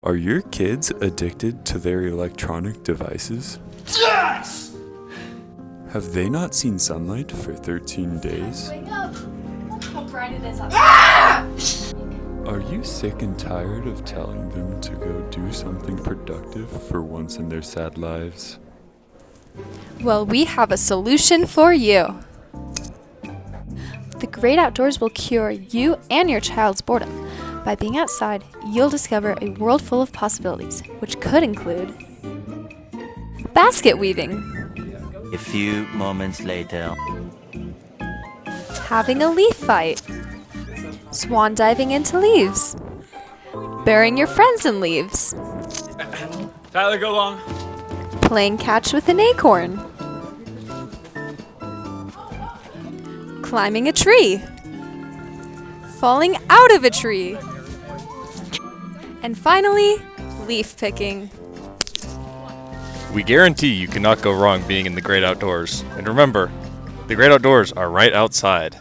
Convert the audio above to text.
Are your kids addicted to their electronic devices? Yes! Have they not seen sunlight for 13 days? Wake up! Look how bright it is outside. Ah! Are you sick and tired of telling them to go do something productive for once in their sad lives? Well, we have a solution for you. The great outdoors will cure you and your child's boredom. By being outside, you'll discover a world full of possibilities, which could include basket weaving, A few moments later. having a leaf fight, swan diving into leaves, burying your friends in leaves, Tyler, go long. playing catch with an acorn, climbing a tree, falling out of a tree, and finally, leaf picking. We guarantee you cannot go wrong being in the great outdoors. And remember, the great outdoors are right outside.